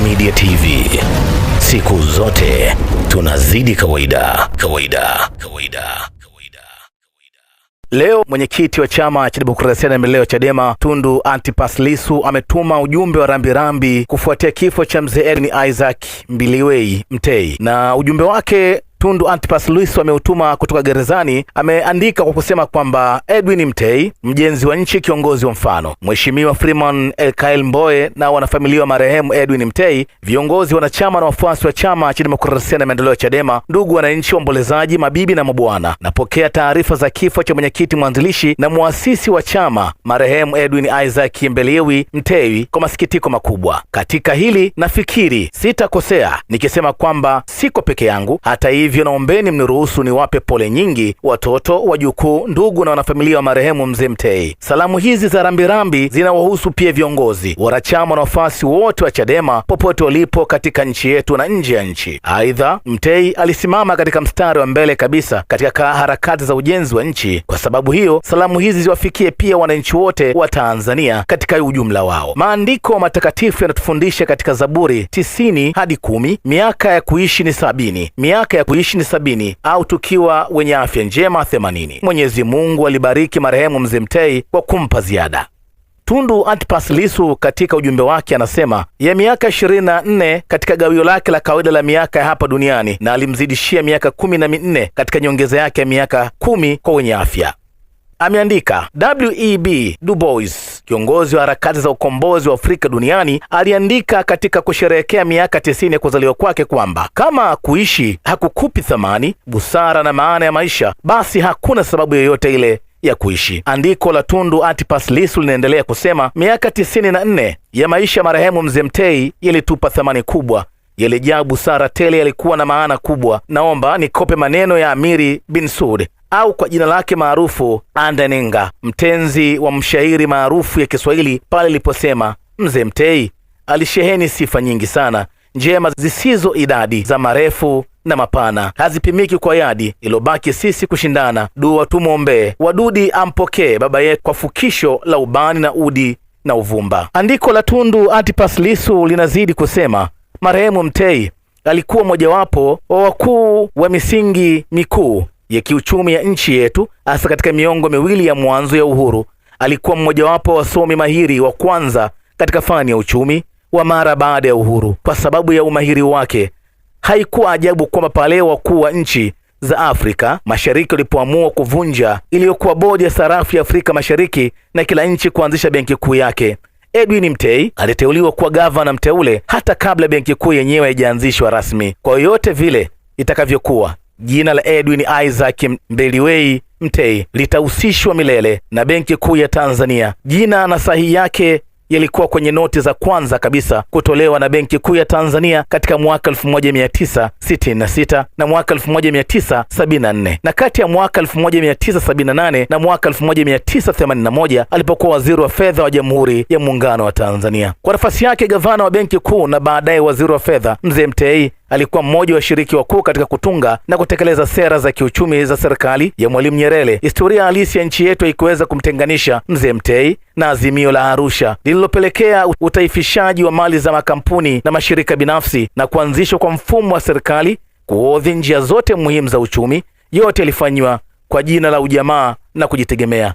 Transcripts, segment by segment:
Media TV, siku zote tunazidi kawaida. Leo mwenyekiti wa chama cha demokrasia na maendeleo Chadema Tundu Antipas Lissu ametuma ujumbe wa rambirambi kufuatia kifo cha mzee Edwin Isaac Mbiliwei Mtei, na ujumbe wake Tundu Antipas Lissu ameutuma kutoka gerezani. Ameandika kwa kusema kwamba Edwin Mtei, mjenzi wa nchi, kiongozi wa mfano, Mheshimiwa Freeman Elkail Mbowe na wanafamilia wa marehemu Edwin Mtei, viongozi, wanachama na wafuasi wa chama cha demokrasia na maendeleo Chadema, ndugu wananchi, waombolezaji, mabibi na mabwana, napokea taarifa za kifo cha mwenyekiti mwanzilishi na muasisi wa chama marehemu Edwin Isaac Mbiliwei Mtei kwa masikitiko makubwa. Katika hili nafikiri sitakosea nikisema kwamba siko peke yangu. Hata hivyo, naombeni mniruhusu niwape pole nyingi watoto, wajukuu, ndugu na wanafamilia wa marehemu mzee Mtei. Salamu hizi za rambirambi zinawahusu pia viongozi, wanachama na wafuasi wote wa Chadema popote walipo katika nchi yetu na nje ya nchi. Aidha, Mtei alisimama katika mstari wa mbele kabisa katika harakati za ujenzi wa nchi. Kwa sababu hiyo, salamu hizi ziwafikie pia wananchi wote wa Tanzania katika ujumla wao. Maandiko matakatifu yanatufundisha katika Zaburi 90-10, miaka ya kuishi ni 70, miaka ya kuishi ni 70, au tukiwa wenye afya njema 80. Mwenyezi Mungu alibariki marehemu mzee Mtei kwa kumpa ziada. Tundu Antipas Lissu katika ujumbe wake anasema ya miaka 24 katika gawio lake la kawaida la miaka ya hapa duniani, na alimzidishia miaka 14 katika nyongeza yake ya miaka 10 kwa wenye afya. Ameandika, W.E.B. Du Bois, kiongozi wa harakati za ukombozi wa Afrika duniani, aliandika katika kusherehekea miaka 90 ya kuzaliwa kwake kwamba kama kuishi hakukupi thamani, busara na maana ya maisha, basi hakuna sababu yoyote ile ya kuishi. Andiko la Tundu Antipas Lissu linaendelea kusema, miaka 94 ya maisha marehemu mzee Mtei yalitupa thamani kubwa, yalijaa busara tele, yalikuwa na maana kubwa. Naomba nikope maneno ya Amiri bin Saud, au kwa jina lake maarufu Andanenga, mtenzi wa mshairi maarufu ya Kiswahili, pale iliposema, mzee Mtei alisheheni sifa nyingi sana njema zisizo idadi, za marefu na mapana, hazipimiki kwa yadi, ilobaki sisi kushindana. Dua tumwombee, wadudi ampokee baba yetu, kwa fukisho la ubani na udi na uvumba. Andiko la Tundu Antipas Lissu linazidi kusema, marehemu Mtei alikuwa mojawapo wa wakuu wa misingi mikuu ya kiuchumi ya nchi yetu, hasa katika miongo miwili ya mwanzo ya uhuru. Alikuwa mmojawapo wa wasomi mahiri wa kwanza katika fani ya uchumi wa mara baada ya uhuru. Kwa sababu ya umahiri wake, haikuwa ajabu kwamba pale wakuu wa nchi za Afrika Mashariki walipoamua kuvunja iliyokuwa bodi ya sarafu ya Afrika Mashariki na kila nchi kuanzisha benki kuu yake, Edwin Mtei aliteuliwa kuwa gavana mteule hata kabla benki kuu yenyewe haijaanzishwa rasmi. Kwa yoyote vile itakavyokuwa, jina la Edwin Isaac Mbiliwei Mtei litahusishwa milele na benki kuu ya Tanzania. Jina na sahihi yake yalikuwa kwenye noti za kwanza kabisa kutolewa na benki kuu ya Tanzania katika mwaka 1966 na mwaka 1974, na kati ya mwaka 1978 na mwaka 1981 alipokuwa waziri wa fedha wa Jamhuri ya Muungano wa Tanzania. Kwa nafasi yake gavana wa benki kuu na baadaye waziri wa fedha, mzee Mtei alikuwa mmoja wa washiriki wakuu katika kutunga na kutekeleza sera za kiuchumi za serikali ya Mwalimu Nyerere. Historia halisi ya nchi yetu haikuweza kumtenganisha mzee Mtei na Azimio la Arusha lililopelekea utaifishaji wa mali za makampuni na mashirika binafsi na kuanzishwa kwa mfumo wa serikali kuhodhi njia zote muhimu za uchumi. Yote yalifanywa kwa jina la ujamaa na kujitegemea,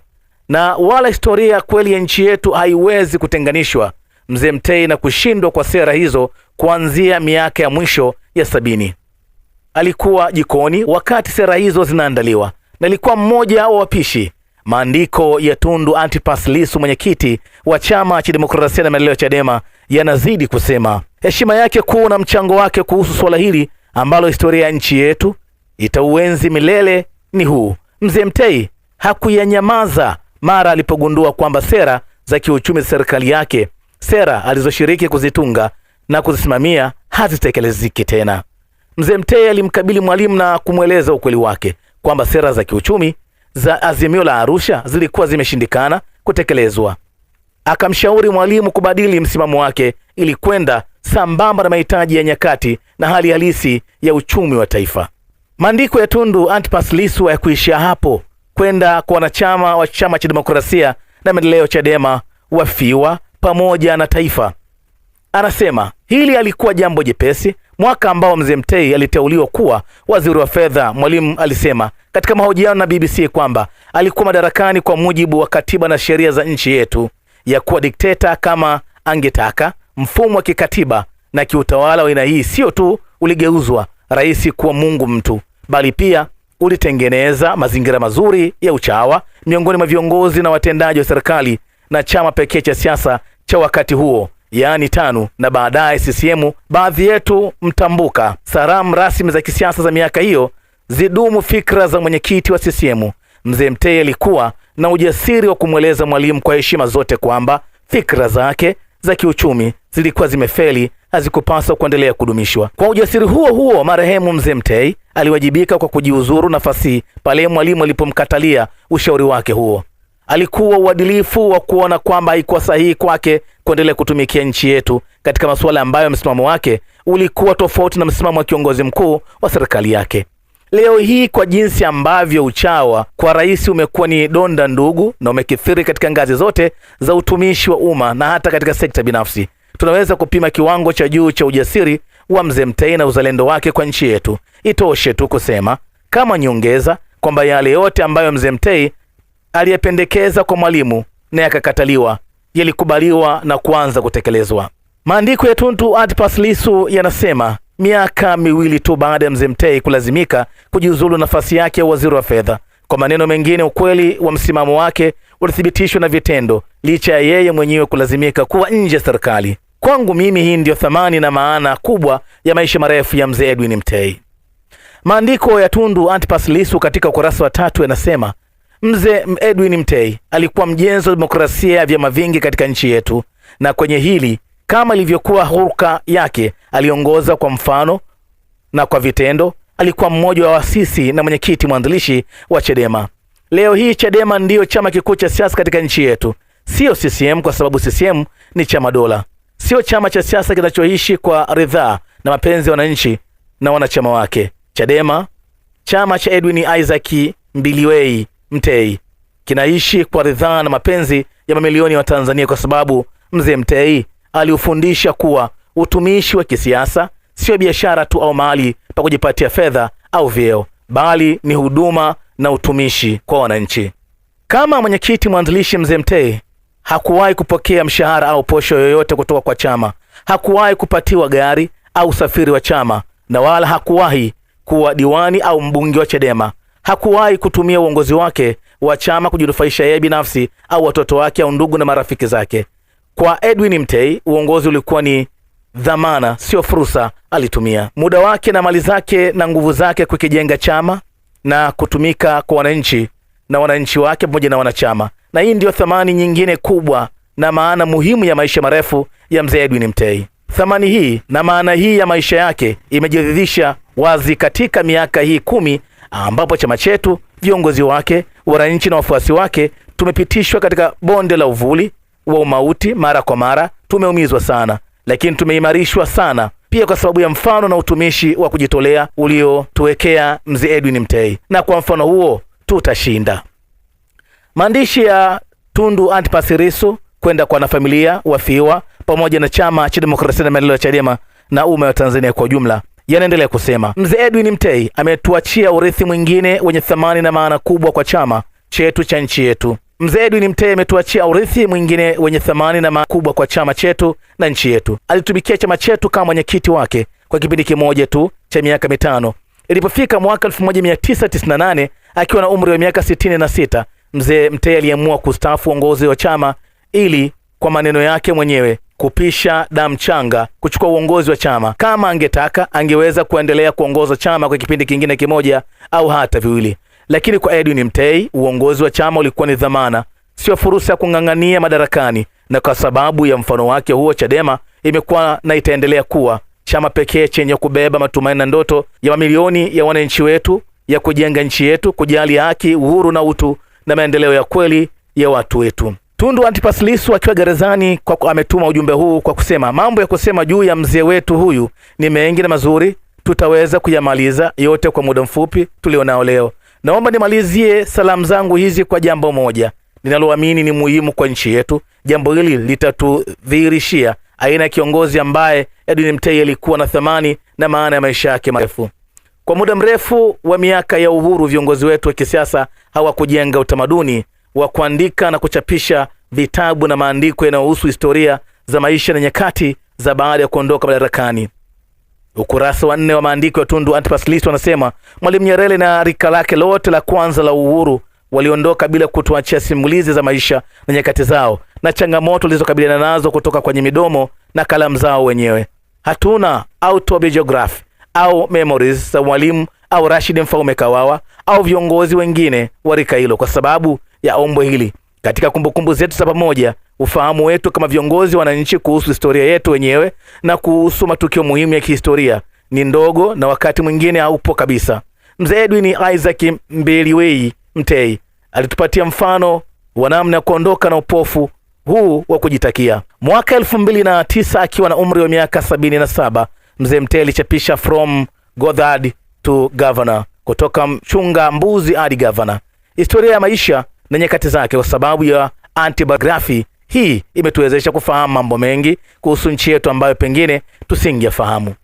na wala historia kweli ya nchi yetu haiwezi kutenganishwa mzee Mtei na kushindwa kwa sera hizo. Kuanzia miaka ya mwisho ya 70 alikuwa jikoni wakati sera hizo zinaandaliwa, na alikuwa mmoja wa wapishi. Maandiko ya Tundu Antipas Lissu, mwenyekiti wa chama cha demokrasia na maendeleo Chadema, yanazidi kusema heshima yake kuu na mchango wake kuhusu swala hili ambalo historia ya nchi yetu itauenzi milele ni huu: mzee Mtei hakuyanyamaza mara alipogundua kwamba sera za kiuchumi za serikali yake, sera alizoshiriki kuzitunga na kuzisimamia, hazitekeleziki tena. Mzee Mtei alimkabili Mwalimu na kumweleza ukweli wake kwamba sera za kiuchumi za Azimio la Arusha zilikuwa zimeshindikana kutekelezwa. Akamshauri Mwalimu kubadili msimamo wake ili kwenda sambamba na mahitaji ya nyakati na hali halisi ya uchumi wa taifa. Maandiko ya Tundu Antipas Lissu ya kuishia hapo, kwenda kwa wanachama wa chama cha demokrasia na maendeleo Chadema, wafiwa pamoja na taifa. Anasema hili alikuwa jambo jepesi. Mwaka ambao mzee Mtei aliteuliwa kuwa waziri wa fedha, Mwalimu alisema katika mahojiano na BBC kwamba alikuwa madarakani kwa mujibu wa katiba na sheria za nchi yetu, ya kuwa dikteta kama angetaka. Mfumo wa kikatiba na kiutawala wa aina hii sio tu uligeuzwa rais kuwa Mungu mtu, bali pia ulitengeneza mazingira mazuri ya uchawa miongoni mwa viongozi na watendaji wa serikali na chama pekee cha siasa cha wakati huo, yaani TANU na baadaye CCM. Baadhi yetu mtambuka salamu rasmi za kisiasa za miaka hiyo zidumu fikra za mwenyekiti wa CCM. Mzee Mtei alikuwa na ujasiri wa kumweleza Mwalimu kwa heshima zote kwamba fikra zake za kiuchumi zilikuwa zimefeli, hazikupaswa kuendelea kudumishwa. Kwa ujasiri huo huo, marehemu mzee Mtei aliwajibika kwa kujiuzuru nafasi pale Mwalimu alipomkatalia ushauri wake huo. Alikuwa uadilifu wa kuona kwamba haikuwa sahihi kwake kuendelea kutumikia nchi yetu katika masuala ambayo msimamo wake ulikuwa tofauti na msimamo wa kiongozi mkuu wa serikali yake. Leo hii, kwa jinsi ambavyo uchawa kwa rais umekuwa ni donda ndugu na umekithiri katika ngazi zote za utumishi wa umma na hata katika sekta binafsi, tunaweza kupima kiwango cha juu cha ujasiri wa mzee Mtei na uzalendo wake kwa nchi yetu. Itoshe tu kusema kama nyongeza kwamba yale yote ambayo mzee Mtei aliyependekeza kwa Mwalimu na yakakataliwa yalikubaliwa na kuanza kutekelezwa. Maandiko ya Tundu Antipas Lissu yanasema miaka miwili tu baada ya mzee Mtei kulazimika kujiuzulu nafasi yake ya waziri wa fedha. Kwa maneno mengine, ukweli wa msimamo wake ulithibitishwa na vitendo, licha ya yeye mwenyewe kulazimika kuwa nje ya serikali. Kwangu mimi, hii ndio thamani na maana kubwa ya maisha marefu ya mzee Edwin Mtei. Maandiko ya Tundu Antipas Lissu katika ukurasa wa 3 yanasema mzee Edwin Mtei alikuwa mjenzi wa demokrasia ya vyama vingi katika nchi yetu, na kwenye hili kama ilivyokuwa huruka yake, aliongoza kwa mfano na kwa vitendo. Alikuwa mmoja wa waasisi na mwenyekiti mwanzilishi wa Chadema. Leo hii Chadema ndiyo chama kikuu cha siasa katika nchi yetu, sio CCM, kwa sababu CCM ni chama dola, sio chama cha siasa kinachoishi kwa ridhaa na mapenzi ya wananchi na wanachama wake. Chadema, chama cha Edwin Isaac Mbiliwei Mtei, kinaishi kwa ridhaa na mapenzi ya mamilioni wa Tanzania, kwa sababu mzee Mtei aliufundisha kuwa utumishi wa kisiasa sio biashara tu au mahali pa kujipatia fedha au vyeo, bali ni huduma na utumishi kwa wananchi. Kama mwenyekiti mwanzilishi, mzee Mtei hakuwahi kupokea mshahara au posho yoyote kutoka kwa chama, hakuwahi kupatiwa gari au usafiri wa chama, na wala hakuwahi kuwa diwani au mbunge wa Chadema. Hakuwahi kutumia uongozi wake wa chama kujinufaisha yeye binafsi au watoto wake au ndugu na marafiki zake. Kwa Edwin Mtei, uongozi ulikuwa ni dhamana, sio fursa. Alitumia muda wake na mali zake na nguvu zake kukijenga chama na kutumika kwa wananchi na wananchi wake pamoja na wanachama. Na hii ndio thamani nyingine kubwa na maana muhimu ya maisha marefu ya mzee Edwin Mtei. Thamani hii na maana hii ya maisha yake imejidhihirisha wazi katika miaka hii 10 ambapo chama chetu, viongozi wake, wananchi na wafuasi wake tumepitishwa katika bonde la uvuli wa umauti. Mara kwa mara tumeumizwa sana, lakini tumeimarishwa sana pia kwa sababu ya mfano na utumishi wa kujitolea uliotuwekea mzee Edwin Mtei, na kwa mfano huo tutashinda. Maandishi ya Tundu Antipas Lissu kwenda kwa wanafamilia wafiwa pamoja na chama cha demokrasia na maendeleo ya Chadema na umma wa Tanzania kwa ujumla yanaendelea kusema mzee Edwin Mtei ametuachia urithi mwingine wenye thamani na maana kubwa kwa chama chetu cha nchi yetu. Mzee Edwin Mtei ametuachia urithi mwingine wenye thamani na maana kubwa kwa chama chetu na nchi yetu. Alitumikia chama chetu kama mwenyekiti wake kwa kipindi kimoja tu cha miaka 5. Ilipofika mwaka 1998 akiwa na umri wa miaka 66, mzee Mtei aliamua kustaafu uongozi wa chama ili, kwa maneno yake mwenyewe, kupisha damu changa kuchukua uongozi wa chama. Kama angetaka angeweza kuendelea kuongoza chama kwa kipindi kingine kimoja au hata viwili, lakini kwa Edwin Mtei uongozi wa chama ulikuwa ni dhamana, sio fursa ya kung'ang'ania madarakani. Na kwa sababu ya mfano wake huo, Chadema imekuwa na itaendelea kuwa chama pekee chenye kubeba matumaini na ndoto ya mamilioni ya wananchi wetu ya kujenga nchi yetu, kujali haki, uhuru na utu na maendeleo ya kweli ya watu wetu. Tundu Antipas Lissu akiwa gerezani ametuma ujumbe huu kwa kusema mambo ya kusema juu ya mzee wetu huyu ni mengi na mazuri, tutaweza kuyamaliza yote kwa muda mfupi tulionao leo. Naomba nimalizie salamu zangu hizi kwa jambo moja ninaloamini ni muhimu kwa nchi yetu. Jambo hili litatudhihirishia aina ya kiongozi ambaye Edwin Mtei alikuwa na thamani na maana ya maisha yake marefu. Kwa muda mrefu wa miaka ya uhuru, viongozi wetu wa kisiasa hawakujenga utamaduni wa kuandika na kuchapisha vitabu na maandiko yanayohusu historia za maisha na nyakati za baada ya kuondoka madarakani. Ukurasa wa 4 wa maandiko ya Tundu Antipas Lissu wanasema Mwalimu Nyerere na rika lake lote la kwanza la uhuru waliondoka bila kutuachia simulizi za maisha na nyakati zao na changamoto zilizokabiliana nazo kutoka kwenye midomo na kalamu zao wenyewe. Hatuna autobiography au memories za Mwalimu au Rashid Mfaume Kawawa au viongozi wengine wa rika hilo. Kwa sababu ya ombo hili, katika kumbukumbu zetu za pamoja, ufahamu wetu kama viongozi wananchi kuhusu historia yetu wenyewe na kuhusu matukio muhimu ya kihistoria ni ndogo na wakati mwingine haupo kabisa. Mzee Edwin Isaac Mbiliwei Mtei alitupatia mfano wa namna ya kuondoka na upofu huu wa kujitakia. Mwaka 2009 akiwa na umri wa miaka 77, Mzee Mtei alichapisha From Gothard to Governor, kutoka mchunga mbuzi hadi governor, historia ya maisha na nyakati zake. Kwa sababu ya autobiography hii imetuwezesha kufahamu mambo mengi kuhusu nchi yetu ambayo pengine tusingefahamu.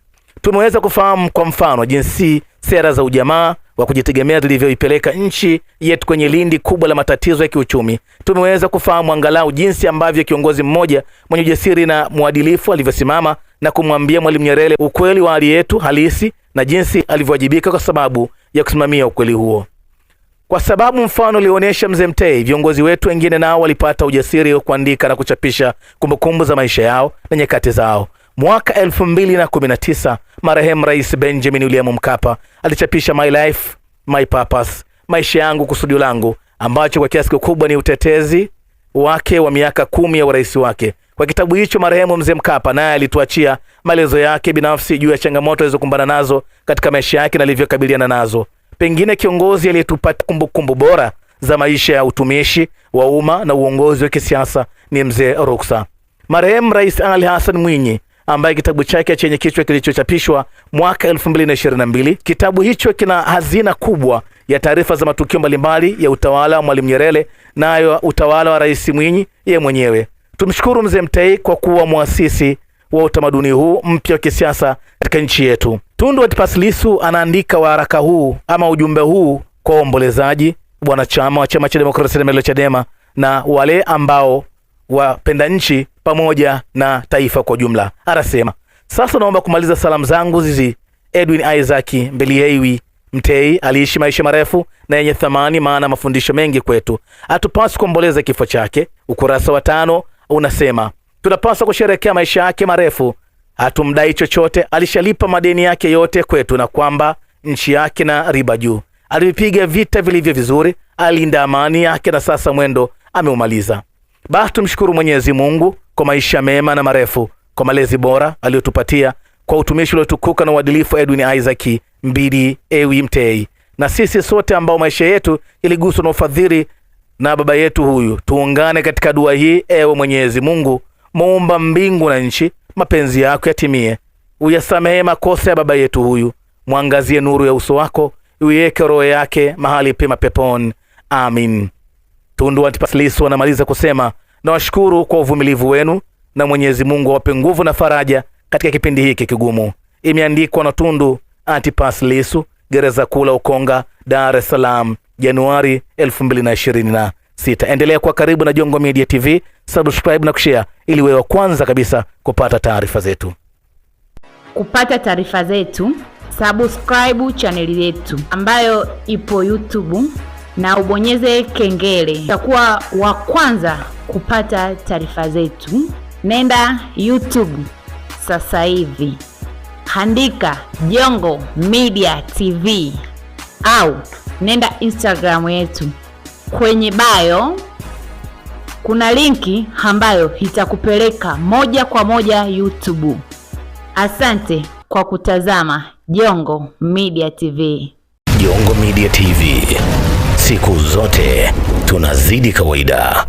Tumeweza kufahamu kwa mfano jinsi sera za ujamaa wa kujitegemea zilivyoipeleka nchi yetu kwenye lindi kubwa la matatizo ya kiuchumi. Tumeweza kufahamu angalau jinsi ambavyo kiongozi mmoja mwenye ujasiri na mwadilifu alivyosimama na kumwambia Mwalimu Nyerere ukweli wa hali yetu halisi na jinsi alivyowajibika kwa sababu ya kusimamia ukweli huo. Kwa sababu mfano ulionyesha Mzee Mtei, viongozi wetu wengine nao walipata ujasiri wa kuandika na kuchapisha kumbukumbu za maisha yao na nyakati zao. Mwaka 2019 marehemu Rais Benjamin William Mkapa alichapisha My Life, My Purpose, maisha yangu kusudio langu, ambacho kwa kiasi kikubwa ni utetezi wake wa miaka 10 ya urais wake. Kwa kitabu hicho marehemu Mzee Mkapa naye alituachia maelezo yake binafsi juu ya changamoto alizokumbana nazo katika maisha yake na alivyokabiliana nazo. Pengine kiongozi aliyetupatia kumbukumbu bora za maisha ya utumishi wa umma na uongozi wa kisiasa ni Mzee Ruksa. Marehemu Rais Ali Hassan Mwinyi, ambaye kitabu chake chenye kichwa kilichochapishwa mwaka 2022. Kitabu hicho kina hazina kubwa ya taarifa za matukio mbalimbali ya utawala wa Mwalimu Nyerere nayo utawala wa Rais Mwinyi yeye mwenyewe. Tumshukuru Mzee Mtei kwa kuwa muasisi wa utamaduni huu mpya wa kisiasa katika nchi yetu. Tundu Antipas Lissu anaandika waraka huu ama ujumbe huu kwa waombolezaji, wanachama wa Chama cha Demokrasia na Maendeleo Chadema na wale ambao wapenda nchi pamoja na taifa kwa jumla. Anasema, sasa naomba kumaliza salamu zangu zizi. Edwin Isaac Mbiliwei Mtei aliishi maisha marefu na yenye thamani, maana mafundisho mengi kwetu. Hatupaswi kuomboleza kifo chake. Ukurasa wa 5 unasema tunapaswa kusherehekea maisha yake marefu. Hatumdai chochote, alishalipa madeni yake yote kwetu, na kwamba nchi yake na riba juu. Alipiga vita vilivyo vizuri, alinda amani yake, na sasa mwendo ameumaliza. Basi tumshukuru Mwenyezi Mungu kwa maisha mema na marefu, kwa malezi bora aliyotupatia, kwa utumishi uliotukuka na uadilifu Edwin Isaac Mbiliwei Mtei. Na sisi sote ambao maisha yetu iliguswa na ufadhili na baba yetu huyu, tuungane katika dua hii. Ewe Mwenyezi Mungu, muumba mbingu na nchi, mapenzi yako yatimie. Uyasamehe makosa ya baba yetu huyu, mwangazie nuru ya uso wako, uiweke roho yake mahali pema peponi. Amin. Tundu Antipas Lissu anamaliza kusema, nawashukuru kwa uvumilivu wenu na Mwenyezi Mungu awape nguvu na faraja katika kipindi hiki kigumu. Imeandikwa na Tundu Antipas Lissu, Gereza Kuu la Ukonga, Dar es Salaam, Januari 2026. Endelea kwa karibu na Jongo Media TV, subscribe na kushare ili wewe kwanza kabisa kupata taarifa zetu. Kupata taarifa zetu, subscribe channel yetu ambayo ipo YouTube na ubonyeze kengele. Utakuwa wa kwanza kupata taarifa zetu. Nenda YouTube sasa hivi, andika Jongo Media TV au nenda Instagram yetu. Kwenye bio kuna linki ambayo itakupeleka moja kwa moja YouTube. Asante kwa kutazama Jongo Media TV. Jongo Media TV, siku zote tunazidi kawaida.